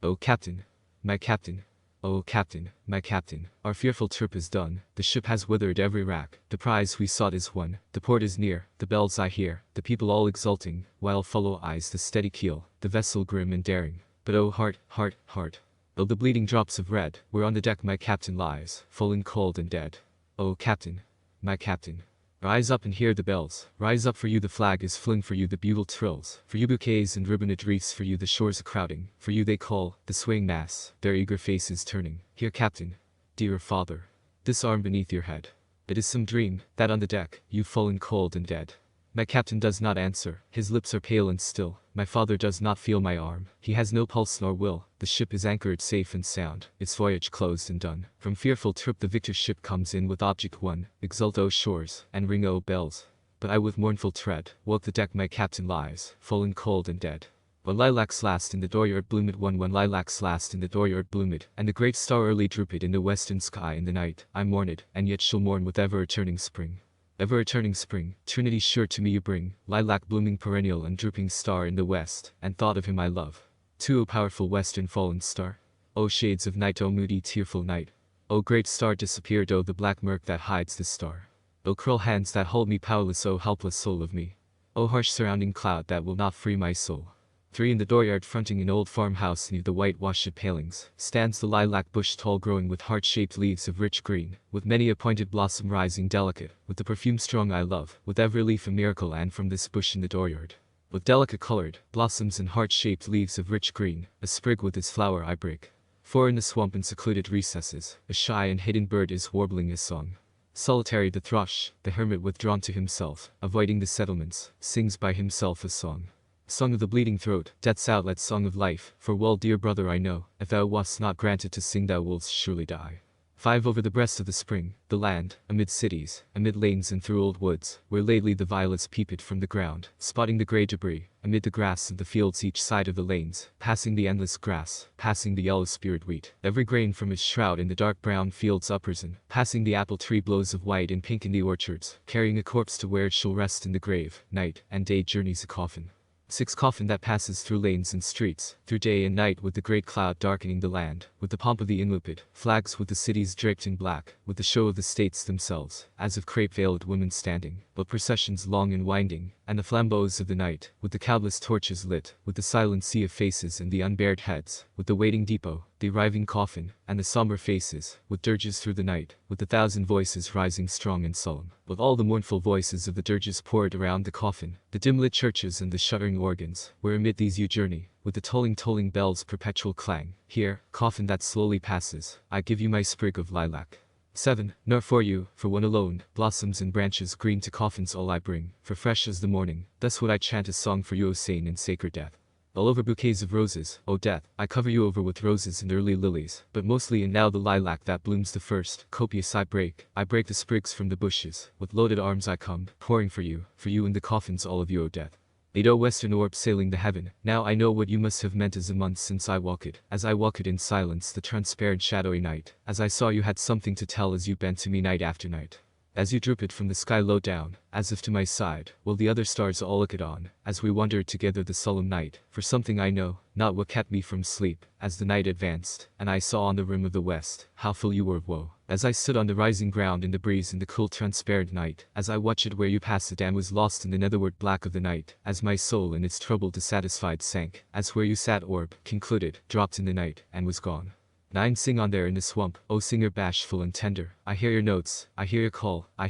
O captain, my captain, O captain, my captain, our fearful trip is done, the ship has withered every rack, the prize we sought is won, the port is near, the bells I hear, the people all exulting, while follow eyes the steady keel, the vessel grim and daring. But oh heart, heart, heart, oh the bleeding drops of red, where on the deck my captain lies, fallen cold and dead. O captain, my captain, rise up and hear the bells, rise up for you the flag is flung for you the bugle trills, for you bouquets and ribboned wreaths for you the shores a crowding, for you they call, the swaying mass, their eager faces turning. Here captain, dear father, this arm beneath your head. It is some dream, that on the deck, you've fallen cold and dead. My captain does not answer, his lips are pale and still, my father does not feel my arm, he has no pulse nor will, the ship is anchored safe and sound, its voyage closed and done. From fearful trip the victor ship comes in with object won, exult O shores, and ring O bells. But I with mournful tread, walk the deck my captain lies, fallen cold and dead. When lilacs last in the dooryard blooming when lilacs last in the dooryard blooming, and the great star early drooped in the western sky in the night, I mourned, and yet shall mourn with ever-returning spring. Ever-returning spring, Trinity sure to me you bring, lilac blooming perennial and drooping star in the west, and thought of him I love. Too O powerful western fallen star. O shades of night, O moody tearful night. O great star disappeared, O the black murk that hides the star. O cruel hands that hold me powerless, O helpless soul of me. O harsh surrounding cloud that will not free my soul. 3 In the dooryard fronting an old farmhouse near the whitewashed palings, stands the lilac bush tall growing with heart-shaped leaves of rich green, with many a pointed blossom rising delicate, with the perfume strong I love, with every leaf a miracle and from this bush in the dooryard. With delicate colored, blossoms and heart-shaped leaves of rich green, a sprig with its flower I break. For in the swamp and secluded recesses, a shy and hidden bird is warbling his song. Solitary the thrush, the hermit withdrawn to himself, avoiding the settlements, sings by himself a song. Song of the bleeding throat, death's outlet, song of life, for well dear brother I know, if thou wast not granted to sing thou wouldst surely die. 5 Over the breast of the spring, the land, amid cities, amid lanes and through old woods, where lately the violets peeped from the ground, spotting the grey debris, amid the grass of the fields each side of the lanes, passing the endless grass, passing the yellow spirit wheat, every grain from its shroud in the dark brown fields uprisen, passing the apple tree blows of white and pink in the orchards, carrying a corpse to where it shall rest in the grave, night and day journeys a coffin. 6 Coffin that passes through lanes and streets, through day and night with the great cloud darkening the land, with the pomp of the inlipid, flags with the cities draped in black, with the show of the states themselves, as of crape-veiled women standing, but processions long and winding, and the flambeaux of the night, with the countless torches lit, with the silent sea of faces and the unbared heads, with the waiting depot, the arriving coffin, and the somber faces, with dirges through the night, with the thousand voices rising strong and solemn, with all the mournful voices of the dirges poured around the coffin, the dim-lit churches and the shuddering organs, where amid these you journey, with the tolling bells' perpetual clang. Here, coffin that slowly passes, I give you my sprig of lilac. 7 Nor for you, for one alone, blossoms and branches green to coffins all I bring, for fresh as the morning, thus would I chant a song for you O sane and sacred death. All over bouquets of roses, O death, I cover you over with roses and early lilies, but mostly and now the lilac that blooms the first, copious I break the sprigs from the bushes, with loaded arms I come, pouring for you in the coffins all of you O death. 8 O western orb sailing the heaven, now I know what you must have meant as a month since I walked, as I walked in silence the transparent shadowy night, as I saw you had something to tell as you bent to me night after night. As you drooped from the sky low down, as if to my side, while the other stars all looked on, as we wandered together the solemn night, for something I know, not what kept me from sleep, as the night advanced, and I saw on the rim of the west, how full you were of woe. As I stood on the rising ground in the breeze in the cool transparent night, as I watched where you passed and was lost in the netherward black of the night, as my soul in its trouble dissatisfied sank, as where you sat orb, concluded, dropped in the night, and was gone. 9 Sing on there in the swamp, O singer bashful and tender, I hear your notes, I hear your call, I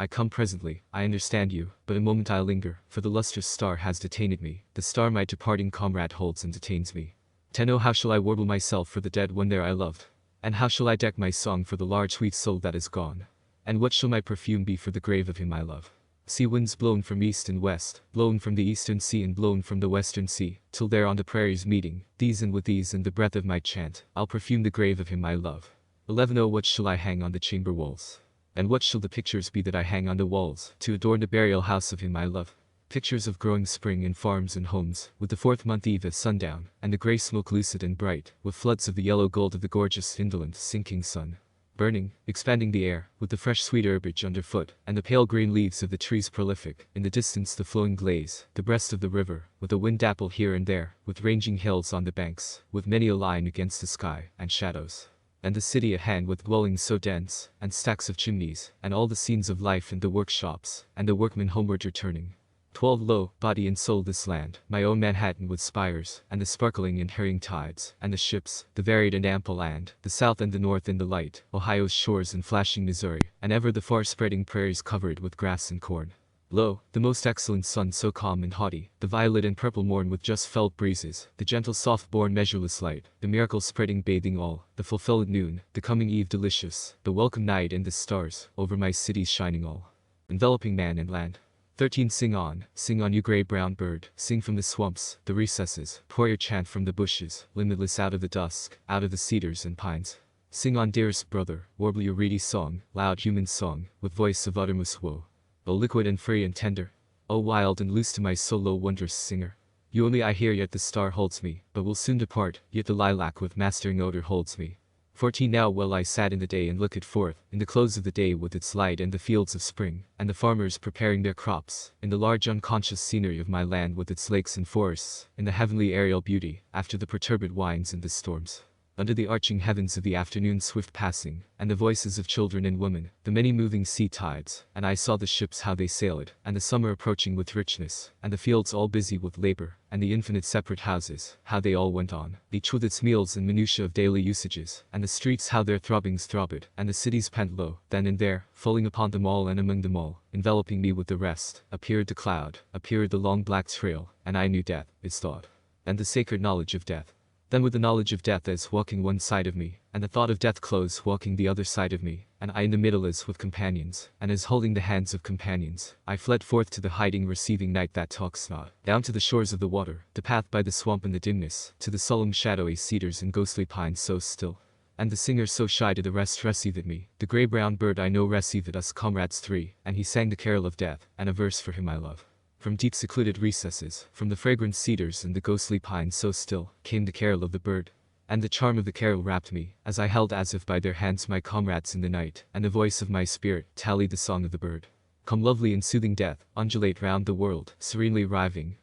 come presently, I understand you, but a moment I linger, for the lustrous star has detained me, the star my departing comrade holds and detains me. 10 Oh how shall I warble myself for the dead one there I loved? And how shall I deck my song for the large sweet soul that is gone? And what shall my perfume be for the grave of him I love? Sea winds blown from east and west, blown from the eastern sea and blown from the western sea, till there on the prairies meeting, these and with these and the breath of my chant, I'll perfume the grave of him I love. 11 Oh what shall I hang on the chamber walls? And what shall the pictures be that I hang on the walls, to adorn the burial house of him I love? Pictures of growing spring in farms and homes, with the 4th month eve at sundown, and the grey smoke lucid and bright, with floods of the yellow gold of the gorgeous indolent sinking sun. burning, expanding the air, with the fresh sweet herbage underfoot, and the pale green leaves of the trees prolific, in the distance the flowing glades, the breast of the river, with a wind dapple here and there, with ranging hills on the banks, with many a line against the sky, and shadows. And the city at hand with dwellings so dense, and stacks of chimneys, and all the scenes of life in the workshops, and the workmen homeward returning. 12 Lo, body and soul this land, my own Manhattan with spires, and the sparkling and hurrying tides, and the ships, the varied and ample land, the south and the north in the light, Ohio's shores and flashing Missouri, and ever the far-spreading prairies covered with grass and corn. Lo, the most excellent sun so calm and haughty, the violet and purple morn with just felt breezes, the gentle soft-born measureless light, the miracle spreading bathing all, the fulfilled noon, the coming eve delicious, the welcome night and the stars, over my cities shining all, enveloping man and land. 13 Sing on, you gray-brown bird, sing from the swamps, the recesses, pour your chant from the bushes, limitless out of the dusk, out of the cedars and pines. Sing on dearest brother, warble your reedy song, loud human song, with voice of uttermost woe. O liquid and free and tender, O wild and loose to my soul, O wondrous singer. You only I hear, yet the star holds me, but will soon depart, yet the lilac with mastering odor holds me. 14 Now well I sat in the day and looked forth, in the close of the day with its light and the fields of spring, and the farmers preparing their crops, in the large unconscious scenery of my land with its lakes and forests, in the heavenly aerial beauty, after the perturbed winds and the storms. Under the arching heavens of the afternoon's swift passing, and the voices of children and women, the many moving sea tides, and I saw the ships how they sailed, and the summer approaching with richness, and the fields all busy with labor, and the infinite separate houses, how they all went on, each with its meals and minutiae of daily usages, and the streets how their throbbings throbbed, and the cities pent low, then and there, falling upon them all and among them all, enveloping me with the rest, appeared the cloud, appeared the long black trail, and I knew death, its thought, and the sacred knowledge of death. Then with the knowledge of death as walking one side of me, and the thought of death close walking the other side of me, and I in the middle as with companions, and as holding the hands of companions, I fled forth to the hiding receiving night that talks not, down to the shores of the water, the path by the swamp in the dimness, to the solemn shadowy cedars and ghostly pines so still. And the singer so shy to the rest received me, the grey-brown bird I know received us comrades three, and he sang the carol of death, and a verse for him I love. From deep secluded recesses, from the fragrant cedars and the ghostly pines so still, came the carol of the bird. And the charm of the carol wrapped me, as I held as if by their hands my comrades in the night, and the voice of my spirit tallied the song of the bird. Come lovely and soothing death, undulate round the world, serenely arriving,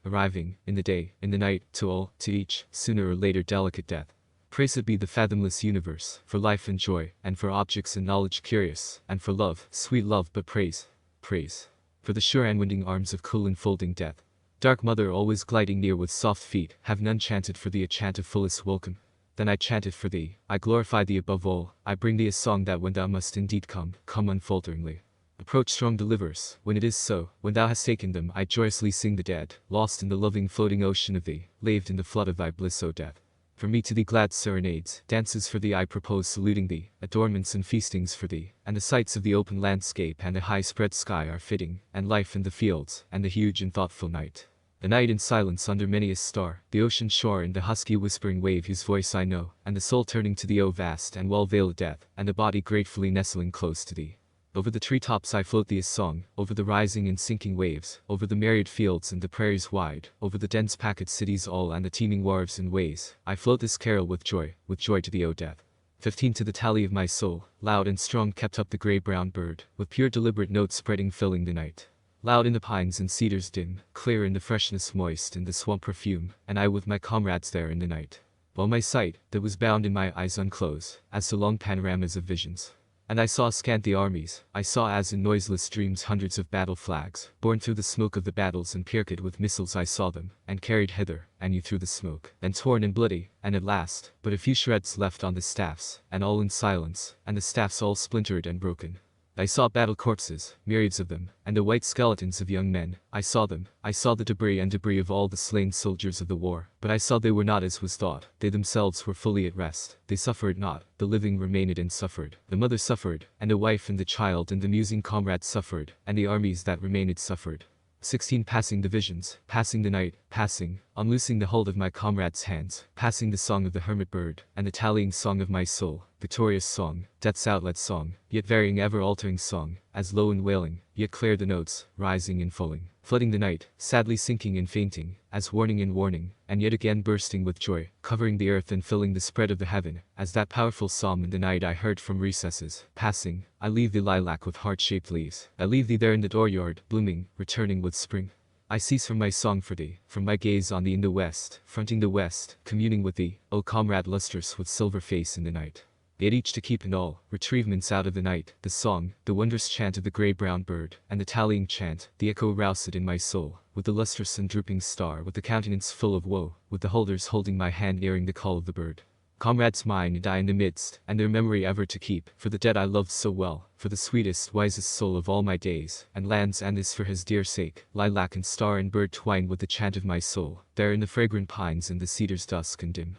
in the day, in the night, to all, to each, sooner or later delicate death. Praised be the fathomless universe, for life and joy, and for objects and knowledge curious, and for love, sweet love but praise, praise. For the sure unwinding arms of cool enfolding death. Dark mother always gliding near with soft feet, have none chanted for thee a chant of fullest welcome. Then I chant it for thee, I glorify thee above all, I bring thee a song that when thou must indeed come unfalteringly. Approach strong deliverers, when it is so, when thou hast taken them I joyously sing the dead, lost in the loving floating ocean of thee, laved in the flood of thy bliss O death. For me to thee glad serenades, dances for thee I propose saluting thee, adornments and feastings for thee, and the sights of the open landscape and the high spread sky are fitting, and life in the fields, and the huge and thoughtful night. The night in silence under many a star, the ocean shore and the husky whispering wave whose voice I know, and the soul turning to thee O vast and well-veiled death, and the body gratefully nestling close to thee. Over the treetops I float thee a song, over the rising and sinking waves, over the myriad fields and the prairies wide, over the dense packed cities all and the teeming wharves and ways, I float this carol with joy to thee O death. 15 To the tally of my soul, loud and strong kept up the grey-brown bird, with pure deliberate notes spreading filling the night. Loud in the pines and cedars dim, clear in the freshness moist in the swamp perfume, and I with my comrades there in the night. While my sight, that was bound in my eyes unclose, as to long panoramas of visions. And I saw scant the armies, I saw as in noiseless dreams hundreds of battle flags, borne through the smoke of the battles and pierced with missiles I saw them, and carried hither, and you through the smoke, and torn and bloody, and at last, but a few shreds left on the staffs, and all in silence, and the staffs all splintered and broken. I saw battle corpses, myriads of them, and the white skeletons of young men, I saw them, I saw the debris of all the slain soldiers of the war, but I saw they were not as was thought, they themselves were fully at rest, they suffered not, the living remained and suffered, the mother suffered, and the wife and the child and the musing comrades suffered, and the armies that remained suffered. 16 Passing divisions, passing the night, passing, unloosing the hold of my comrades' hands, passing the song of the hermit bird, and the tallying song of my soul, victorious song, death's outlet song, yet varying ever-altering song, as low and wailing, yet clear the notes, rising and falling, flooding the night, sadly sinking and fainting, as warning and warning, and yet again bursting with joy, covering the earth and filling the spread of the heaven, as that powerful psalm in the night I heard from recesses. Passing, I leave thee lilac with heart-shaped leaves, I leave thee there in the dooryard, blooming, returning with spring. I cease from my song for thee, from my gaze on thee in the west, fronting the west, communing with thee, O comrade lustrous with silver face in the night. Yet each to keep and all, retrievements out of the night, the song, the wondrous chant of the grey-brown bird, and the tallying chant, the echo roused in my soul, with the lustrous and drooping star, with the countenance full of woe, with the holders holding my hand nearing the call of the bird. Comrades mine and I in the midst, and their memory ever to keep, for the dead I loved so well, for the sweetest, wisest soul of all my days, and lands and this for his dear sake, lilac and star and bird twine with the chant of my soul, there in the fragrant pines and the cedars dusk and dim.